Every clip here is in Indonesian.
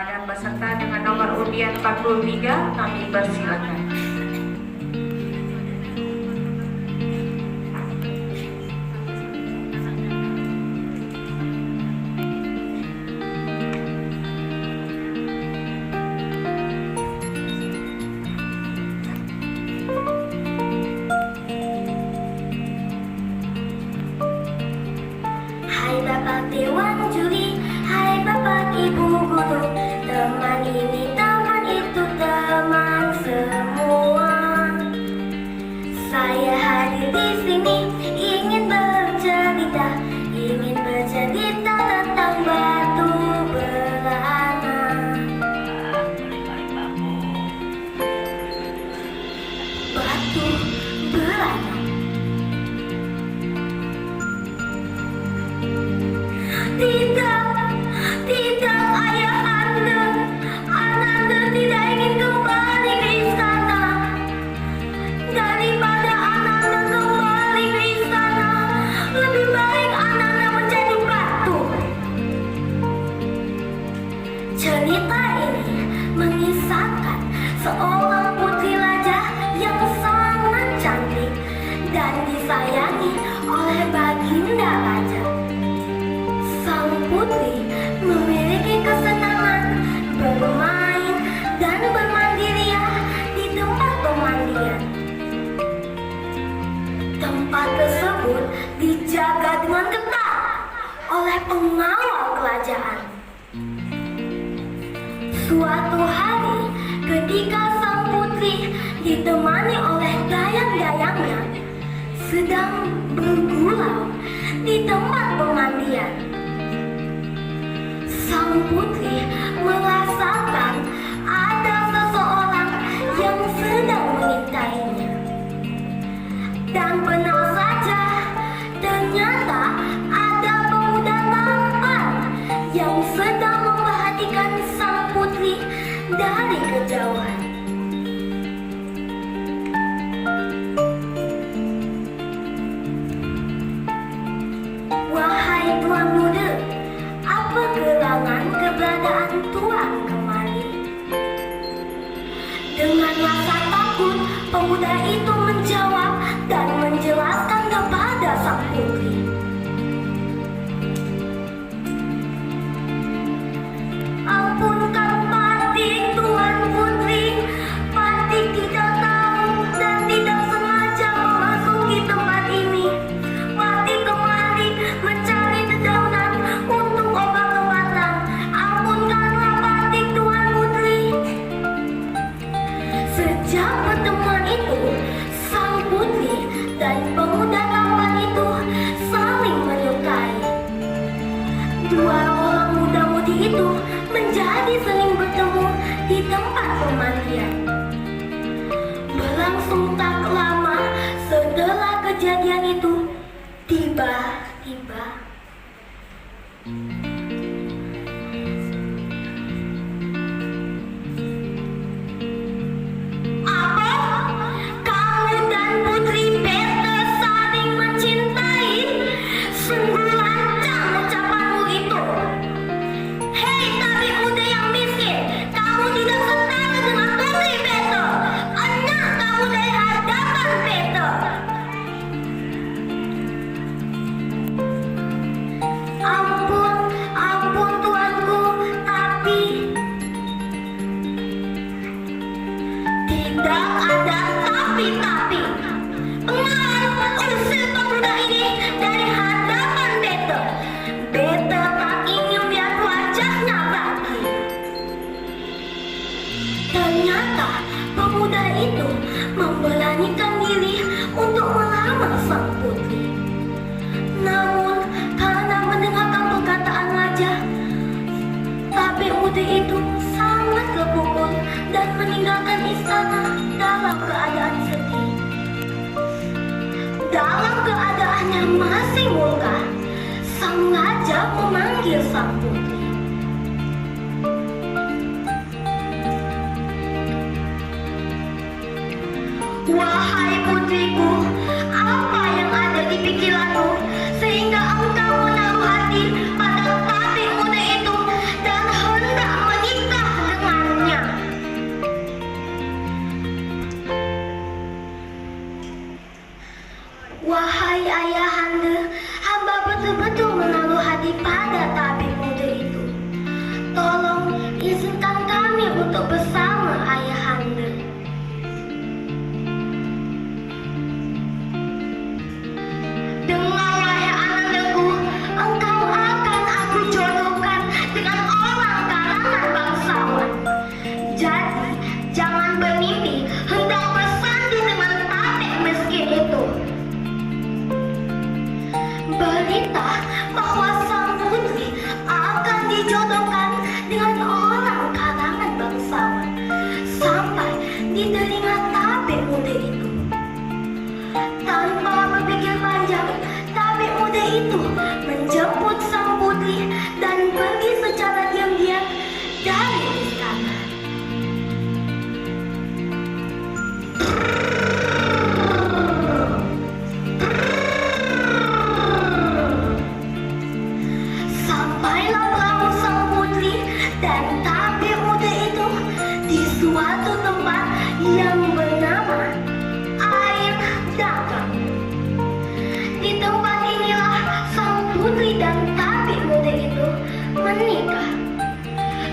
Kepada peserta dengan nomor undian 43 kami persilakan. Hai Bapak Dewan Juri, hai Bapak Ibu Guru, teman ini teman itu teman semua. Saya hadir di sini ingin bercerita tentang batu berana. Batu berana. Tidak ayah Anda tidak ingin kembali ke istana. Daripada Anda kembali ke istana, lebih baik Anda menjadi batu. Cerita ini mengisahkan seorang putri raja yang sangat cantik dan disayangi oleh baginda raja. Sang putri memiliki kesenangan bermain dan bermandirian di tempat pemandian. Tempat tersebut dijaga dengan ketat oleh pengawal kerajaan. Suatu hari ketika sang putri ditemani oleh dayang-dayangnya sedang bergurau di tempat pemandian, sang putri merasakan ada seseorang yang sedang mengintainya. Dan benar saja, ternyata ada pemuda tampan yang sedang memperhatikan sang putri dari kejauhan. Wahai tuan muda, apa gerangan keberadaan tuan kemari? Dengan rasa takut, pemuda itu menjawab dan menjelaskan kepada sang putri. Ampunkan Patik, tuan putri. Patik tidak tahu dan tidak sengaja memasuki tempat ini. Patik kembali mencari dedaunan untuk obat-obatan. Ampunkanlah Patik, tuan putri. Sejak pertemuan itu, sang putri dan pemuda tampan itu saling menyukai. Dua orang muda-mudi itu menjadi sering bertemu di tempat pemandian. Berlangsung tak lama setelah kejadian itu, tiba-tiba apa? Kamu dan Putri Beta saling mencintai? Sungguh lancang ucapanmu itu. Hei tabib muda yang miskin, kamu tidak setara dengan Putri Beta. Enak kamu dari hadapan Beta. Ampun tuanku, tapi tidak ada tapi. Pengaruh usir pemuda ini dari hadapan Beta. Beta tak ingin lihat wajahnya lagi. Ternyata pemuda itu memberanikan diri untuk melamar sang putri. Namun karena mendengarkan perkataan raja, tabib muda itu sangat terpukul dan meninggalkan istana dalam keadaan sedih. Dalam keadaannya masih murka, sang raja memanggil sang putri. Wahai putriku, apa yang ada di pikiranmu sehingga engkau menaruh hati pada tabib muda itu dan hendak menikah seorang kalangan bangsawan sampai di telinga tabib muda itu. Tanpa berpikir panjang, tabib muda itu menjemput sang putri dan pergi secara diam-diam dari istana. Sampailah perahu sang putri dan tabib muda itu di suatu tempat yang bernama Air Dagang. Di tempat inilah sang putri dan tabib muda itu menikah.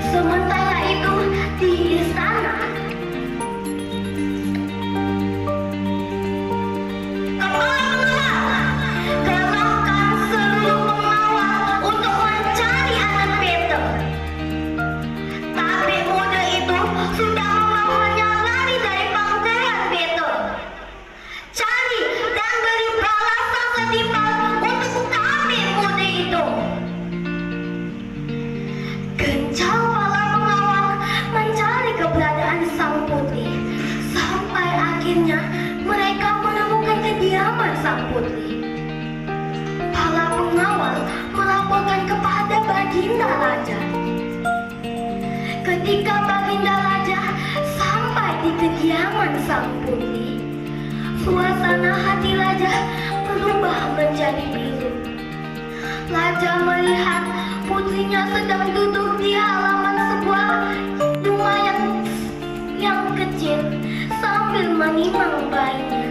Sementara itu di istana, kerahkan seluruh pengawal untuk mencari anak Peter. Tabib muda itu sudah membawanya lari dari pangkalan Peter. Cari dan beri balasan setimpal untuk tabib muda itu. Gencar para pengawal mencari keberadaan sang putri sampai akhirnya mereka menemukan kediaman sang putri. Para pengawal melaporkan kepada Baginda Raja. Ketika Baginda Raja sampai di kediaman sang putri, suasana hati Raja berubah menjadi biru. Raja melihat putrinya sedang duduk di halaman sebuah rumah yang kecil sambil menimang bayinya.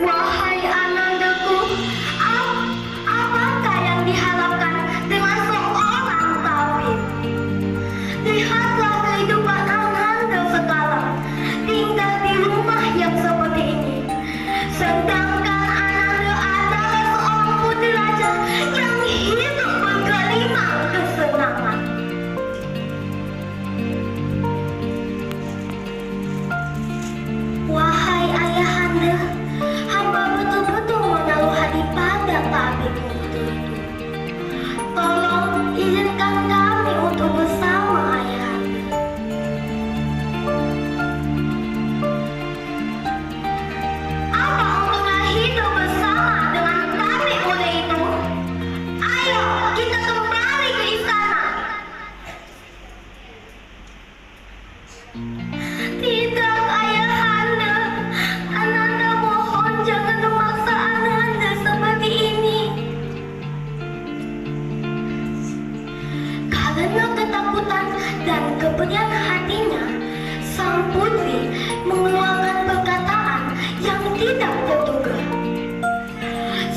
Wahai anandaku, apakah yang diharapkan dengan seorang tabib? Lihatlah kehidupan ananda sekarang, tinggal di rumah yang seperti ini. Sedangkan ananda adalah seorang putri raja yang hidup bergelimang kesenangan. Wahai ayahanda, hamba betul-betul menaruh hati pada tabib muda itu. Tolong izinkan kami untuk bersama ayahanda. Apa untungnya hidup bersama dengan tabib muda itu? Ayo kita kembali ke istana. Tidak, ayahanda. Ananda mohon jangan memaksa ananda seperti ini. Karena ketakutan dan keberian hatinya, sang putri mengeluarkan perkataan yang tidak terduga.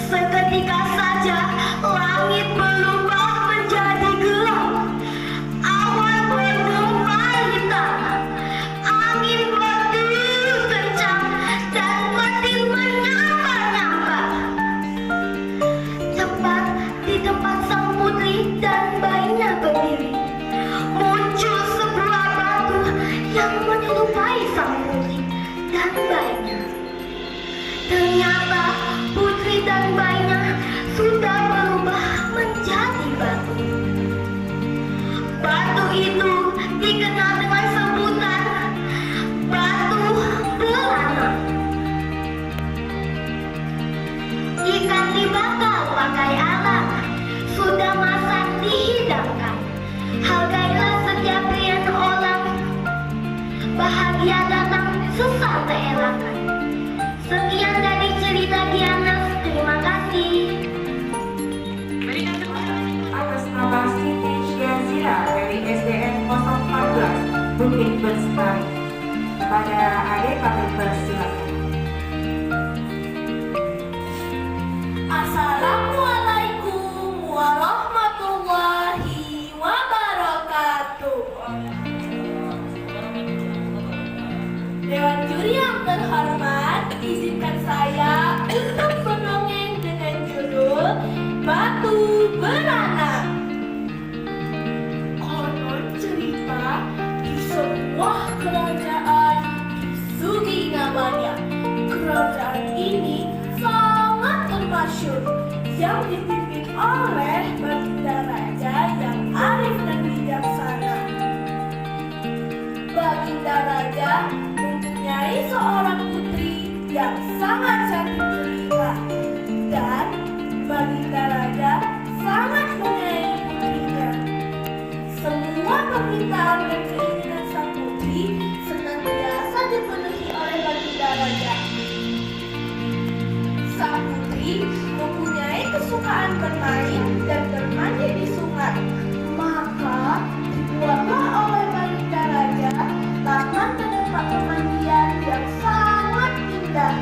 Seketika saja langit berubah menjadi gelap. Awan bergempar hitam. Angin bertiup kencang dan petir menyambar-nyambar. Tepat di tempat sang putri dan bayinya berdiri, muncul sebuah batu yang menyerupai sang putri dan bayinya. Ternyata putri dan bayinya sudah berubah menjadi batu. Batu itu dikenal dengan sebutan batu beranak. Ikan dibakar pakai arak, sudah masak dihidangkan. Hargailah setiap pilihan orang, bahagia datang susah terelakkan. Sekian dari cerita Diana, terima kasih. Berikan tepuk tangan atas nama Siti Syazira dari SDN 014 Bukit Bestari. Pada adik kami persilakan. Assalamualaikum warahmatullahi wabarakatuh. Dewan juri yang terhormat, izinkan saya untuk mendongeng dengan judul Batu Beranak. Konon cerita di sebuah kerajaan lapangan bermain dan bermandi di sungai. Maka dibuatlah oleh Baginda Raja taman dan tempat pemandian yang sangat indah.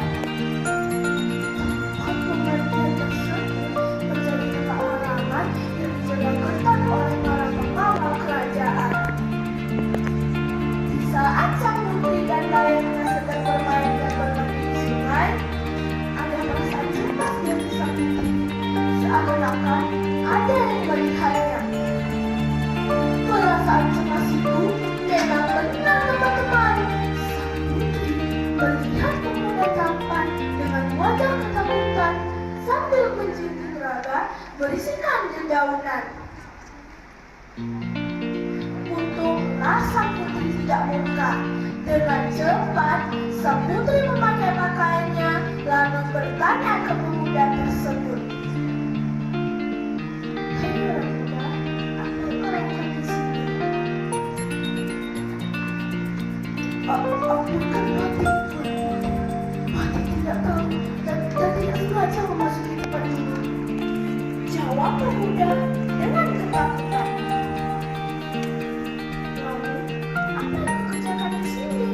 Tempat pemandian tersebut menjadi tempat larangan yang dijaga ketat oleh para pengawal kerajaan. Di saat sang putri dan bayangannya sedang bermain dan bermandi di sungai, ada perasaan cemas di hati sang putri, seakan-akan ada yang melihatnya. Perasaan cemas itu memang benar, teman-teman. Sang putri melihat pemuda tampan dengan wajah ketakutan sambil menjinjing raga berisikan dedaunan. Untunglah sang putri tidak murka. Dengan cepat, sang putri memakai pakaiannya lalu bertanya ke pemuda tersebut. Hei Raga, apa yang kau lakukan di sini? Aku bukan mati. Mati tidak tahu dan tidak sengaja memasuki tempat ini. Jawab pemuda dengan ketakutan. Lalu, apa yang kau kerjakan di sini?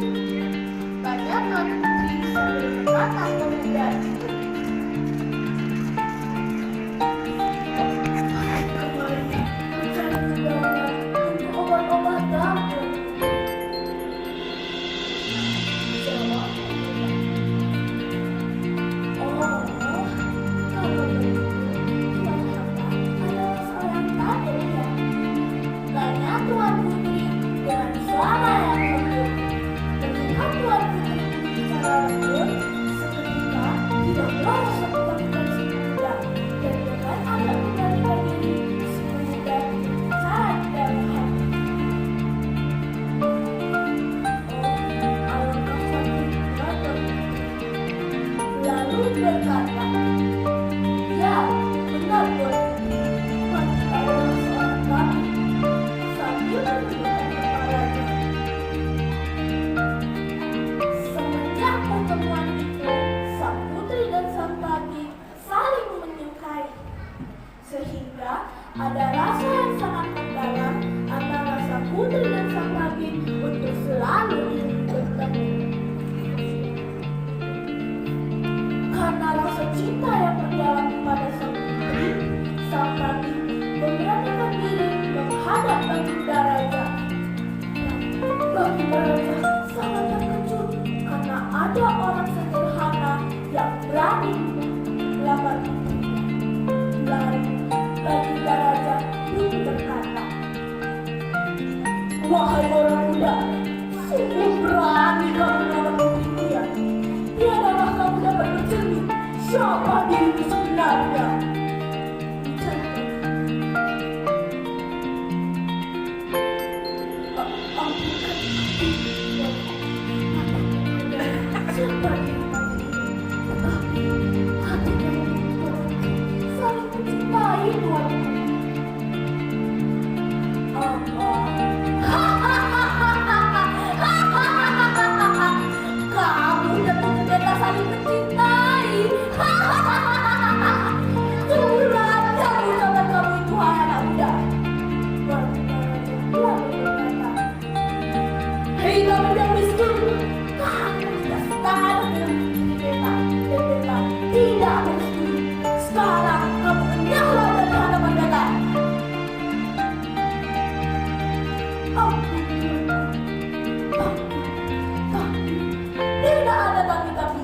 Tanyakan putri sambil menatap pemuda itu. Kemarin, mencari dedaunan untuk obat-obat dapur. Jawab pemuda. Oh, kalau begitu, Tuan Hamba adalah seorang tamu ya? Tanya Tuan Putri dengan suara yang lembut. Ketika Tuan Putri bicara lembut, seketika hiduplah sebuah si pemuda. Dan dengan agak membalikan diri, si pemuda sangat dalam hati. Oh, alangkah sakitnya lalu berkata, ya, benar Tuan Putri, Mas adalah seorang kami. Sambil menundukkan kepalanya. Semenjak pertemuan itu, sang putri dan sang pati saling menyukai, sehingga ada rasa yang sangat mendalam antara sang putri dan sang pati untuk selalu ingin bertemu. Karena rasa cinta yang mendalam kepada sang putri, sang pati memberanikan diri menghadap Baginda Raja. Baginda Raja sangat terkejut karena ada orang sederhana yang berani melamar putrinya. Lalu Baginda Raja pun berkata, wahai orang muda, sungguh berani kamu melamar putriku ya. Tiadalah kamu dapat bercermin siapa dirimu sebenarnya. Siapa diri kami ini? Tetapi hati kami itu saling mencintai Tuan Putri. Kamu dan Putri Beta saling mencintai. Curang yang ucapan kamu itu, hai anak muda. Baginda Raja lalu berkata, hei kamu yang miskin, kamu tidak setara dengan Putri Beta. Dan Beta tidak merestui. Sekarang kamu menyala dari hadapan Beta. Ampun, tapi tidak ada tapi-tapi.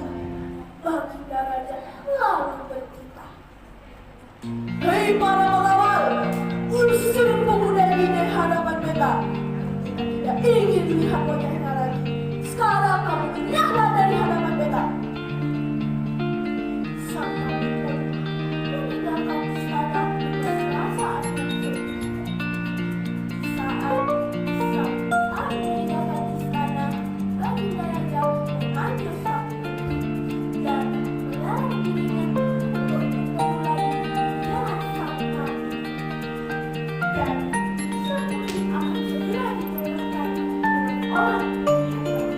Baginda Raja lalu berkata, hei para pengawal, usir pemuda ini dari hadapan Beta. Kita tidak ingin melihat wajahnya lagi. Sekarang kamu menyala dari hadapan Beta. Sang pati pun meninggalkan istana dengan perasaan yang sedih. Saat sang pati meninggalkan istana, Baginda Raja memanggil sang putri dan melarang dirinya untuk bertemu lagi dengan sang pati. Dan sang putri akan segera dijodohkan dengan orang yang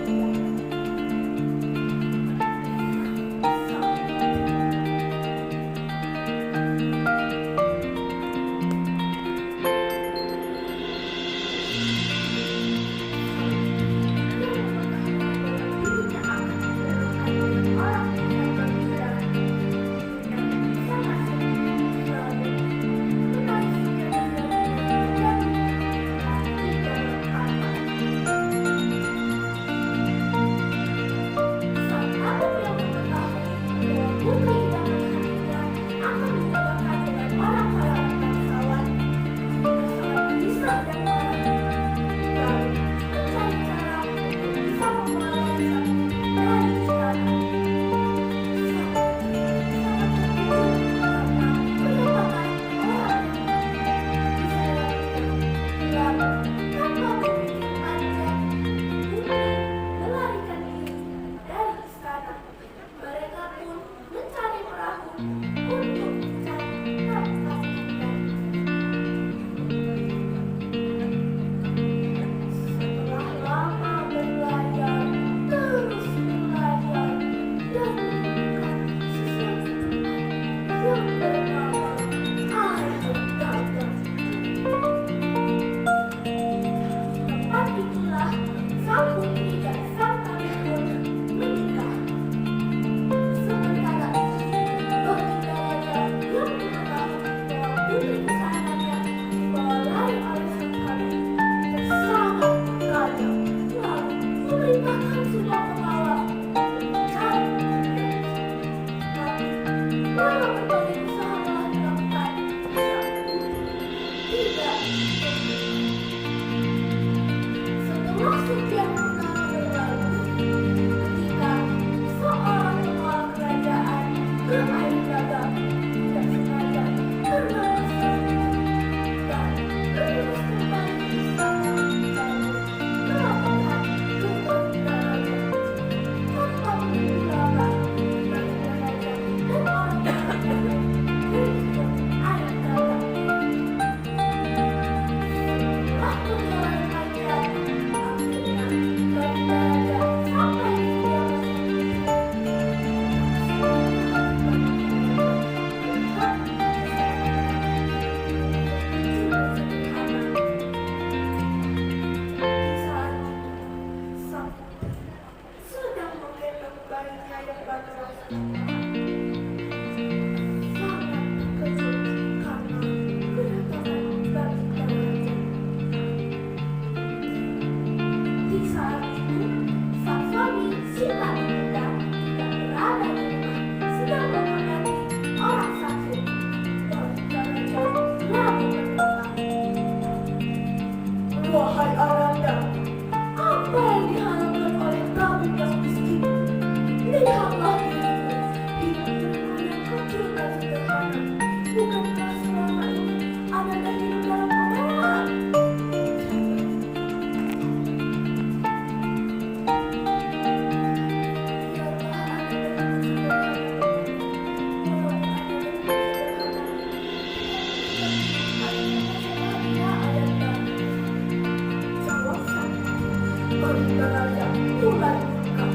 Raja mulai murka.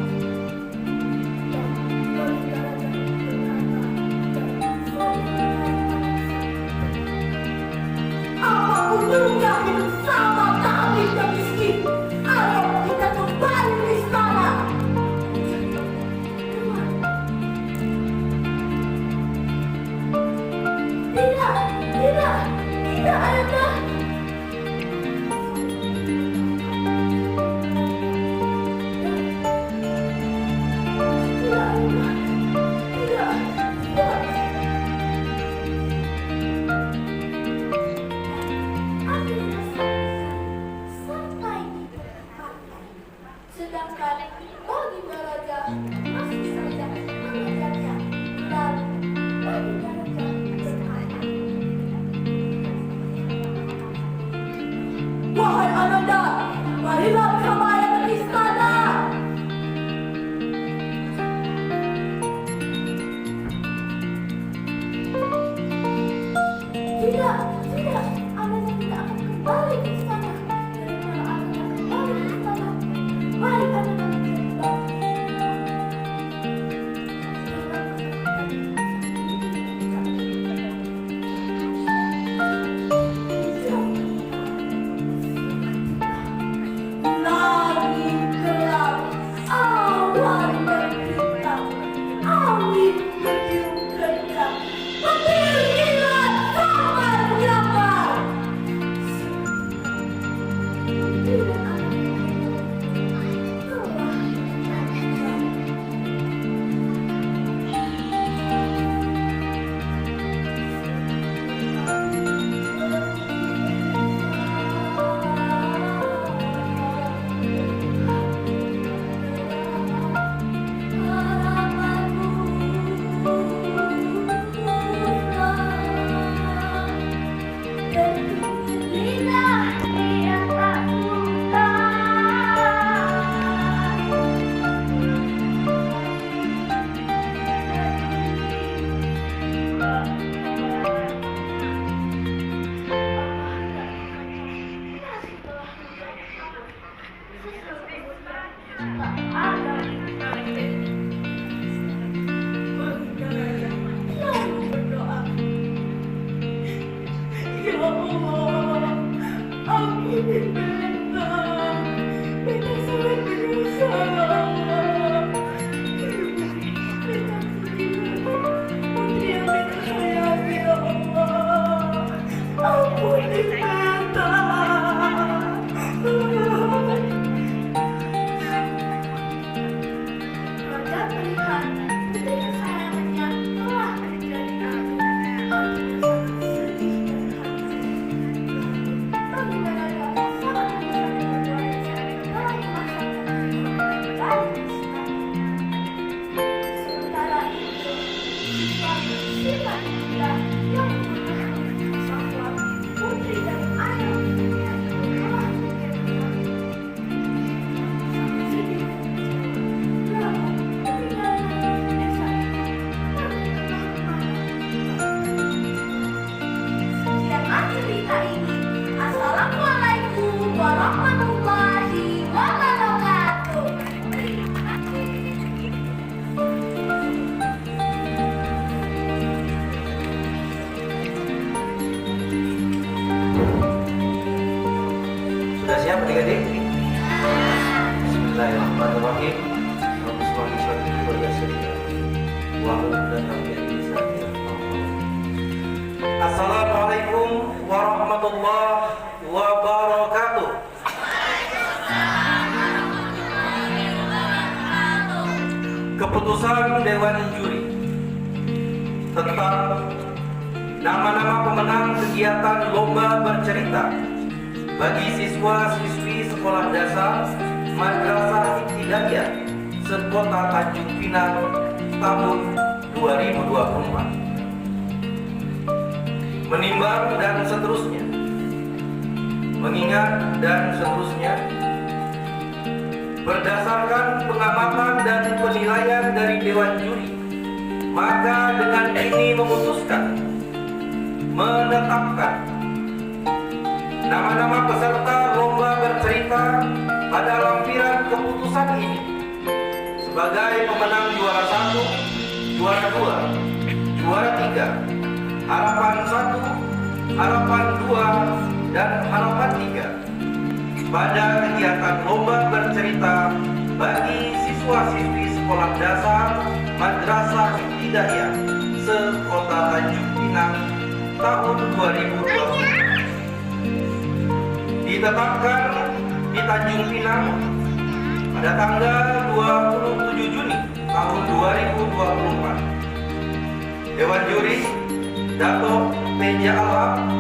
Dan Baginda Raja berkata, apa untungnya hidup sama kami yang miskin? Ayo kita kembali ke istana. Tidak, tidak, tidak ada. Sedangkan Baginda Raja masih saja mengejarnya. Lalu Baginda Raja berkata, wahai Ananda, marilah bersama ayah ke istana. Tidak, tidak, Ananda tidak akan kembali ke istana. Daripada Ananda kembali ke istana, mari Ananda menjadi batu. Langit gelap, awan berhitam, angin bertiup kencang, petir kilat samar menyambar. Tidak ada telah Assalamualaikum warahmatullahi wabarakatuh. Sudah siap adik-adik? Bismillahirrahmanirrahim. Assalamualaikum warahmatullahi wabarakatuh. Keputusan Dewan Juri tentang nama-nama pemenang kegiatan lomba bercerita bagi siswa-siswi sekolah dasar Madrasah Ibtidaiyah sekota Tanjung Pinang tahun 2024. Menimbang dan seterusnya, mengingat dan seterusnya, berdasarkan pengamatan dan penilaian dari Dewan Juri, maka dengan ini memutuskan menetapkan nama-nama peserta lomba bercerita pada lampiran sebagai pemenang juara 1, juara 2, juara 3, harapan 1, harapan 2, dan harapan 3 pada kegiatan lomba bercerita bagi siswa-siswi sekolah dasar Madrasah Ibtidaiyah se-Kota Tanjung Pinang tahun 2020. Ditetapkan di Tanjung Pinang pada tanggal 27 Juni tahun 2024. Dewan Juri Dato' Teja Alam,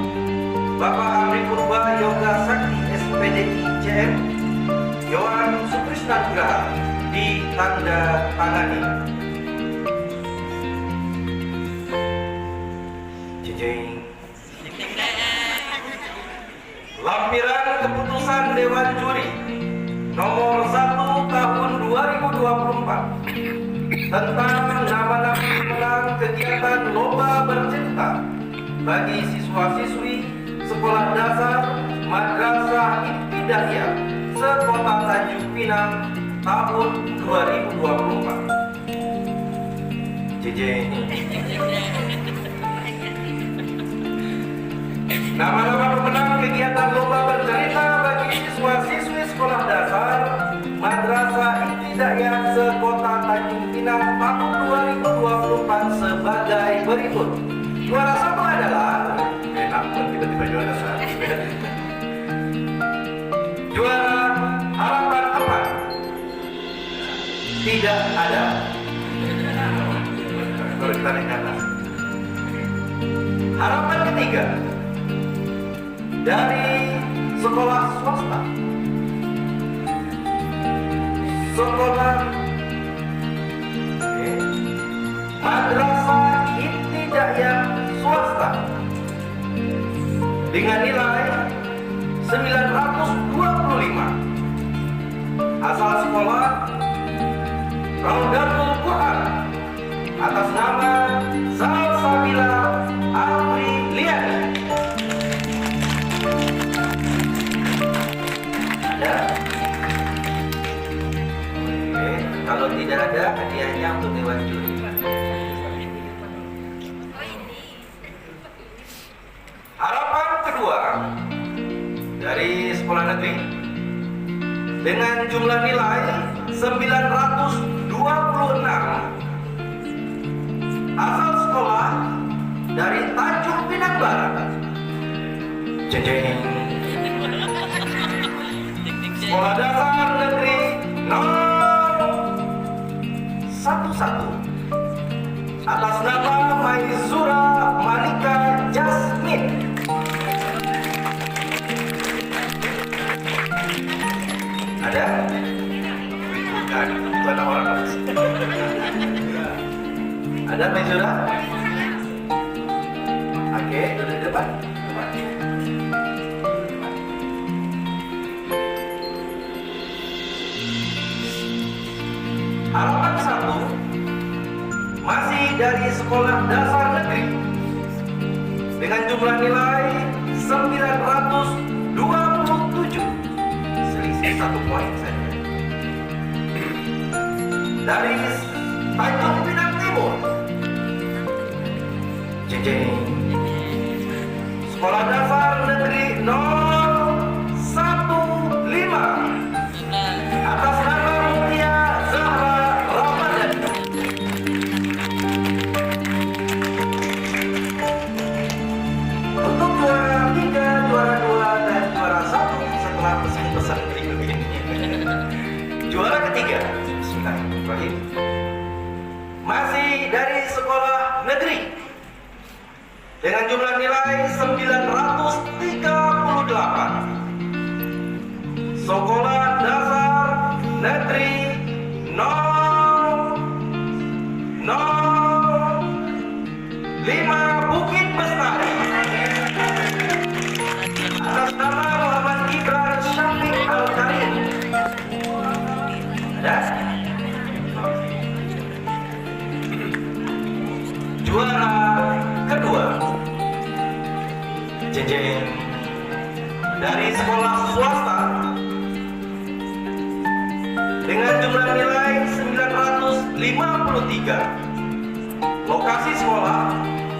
Bapak Amri Purba Yoga Sakti SPDI CM, Yohan Sutrisna Nugraha ditanda tangani. Jeng. Lampiran keputusan Dewan Juri nomor 1 tahun 2024 tentang nama-nama pemenang kegiatan lomba bercerita bagi siswa-siswi sekolah dasar Madrasah Ibtidaiyah se-Kota Tanjung Pinang tahun 2024. Jeng. Nama-nama pemenang kegiatan lomba bercerita bagi siswa-siswi sekolah dasar Madrasah Ibtidaiyah se-Kota Tanjung Pinang tahun 2024 sebagai berikut. Juara 1 adalah tiba-tiba juara 1. Juara harapan 4 tidak ada. Kalau kita naik ke atas. Harapan ketiga dari sekolah swasta, sekolah Madrasah Ibtidaiyah swasta dengan nilai 925. Asal sekolah Raudatul Quran atas nama Salsabila Apriliani. Ada? Oke, kalau tidak ada, hadiahnya untuk Dewan Juri. Harapan kedua dari sekolah negeri dengan jumlah nilai 926, asal sekolah dari Tanjung Pinang Barat. Jeng. Sekolah dasar negeri 011 atas nama Maizura Malika Jasmine. Ada? Bukan, itu anak orang. Ada Maizura? Oke, duduk di depan. Harapan 1 masih dari sekolah dasar negeri dengan jumlah nilai 927, selisih 1 poin saja. Dari Tanjung Pinang Timur, Jeng. Sekolah dasar negeri 015 atas nama Mutia Zahra Ramadhani. Untuk juara 3, juara 2, dan juara 1 setelah pesan-pesan berikut ini. Juara ketiga, Bismillahirrahmanirrahim, masih dari sekolah negeri dengan jumlah nilai 938. Sekolah dasar negeri 005 Bukit Bestari atas nama Muhammad Gibran Syafiq Al-Karim. Ada? Juara kedua, Jeng, dari sekolah swasta dengan jumlah nilai 900 Lokasi sekolah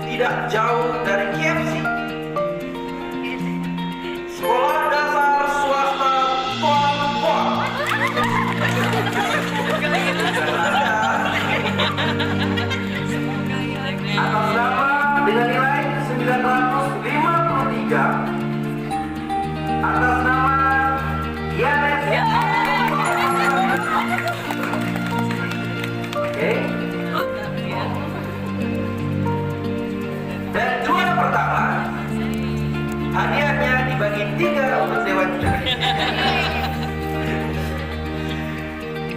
tidak jauh dari KFC. Sekolah dasar swasta Pon. Atas nama dengan nilai 953, atas nama Yanes. Oke. Dan juara pertama, hadiahnya dibagi 3 untuk Dewan Juri.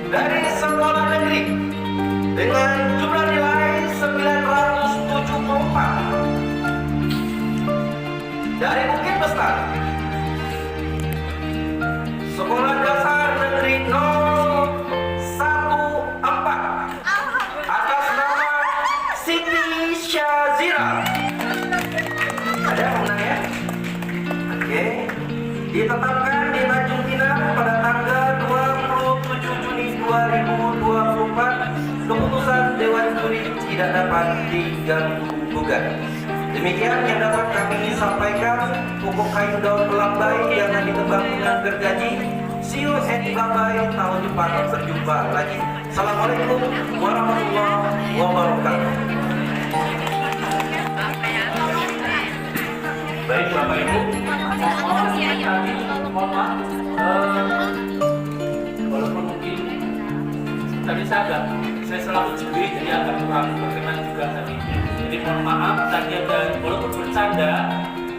Dari sekolah negeri dengan jumlah nilai 974. Dari Bukit Bestari, sekolah dasar negeri 014, atas nama Siti Syazira. Ada yang menang ya? Oke. Ditetapkan di Tanjung Pinang pada tanggal 27 Juni 2024. Keputusan Dewan Juri tidak dapat diganggu gugat. Demikian yang dapat kami sampaikan. Pokok kayu daun pelambai jangan ditebang dengan gergaji. See you and bye-bye. Tahun depan berjumpa lagi. Assalamualaikum warahmatullahi wabarakatuh. Baik Bapak Ibu, mohon maaf, walaupun mungkin tadi saya selalu sendiri jadi agak kurang berkenan juga tadi. Jadi mohon maaf tadi ada, walaupun bercanda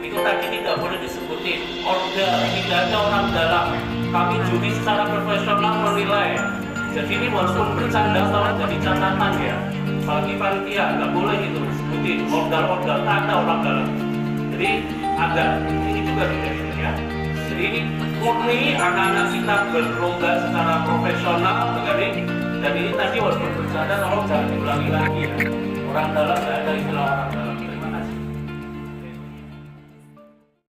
itu tadi tidak boleh disebutin order, tidak ada orang dalam. Kami juri secara profesional menilai. Jadi ini walaupun bercanda tolong jadi catatan ya. Bagi panitia nggak boleh itu sebutin order, tak ada orang dalam. Jadi agak ini juga tidak ya. Jadi ini murni anak-anak kita berlomba secara profesional, dan ini tadi walaupun bercanda tolong jangan diulangi lagi ya. Orang dalam nggak ada istilah orang dalam.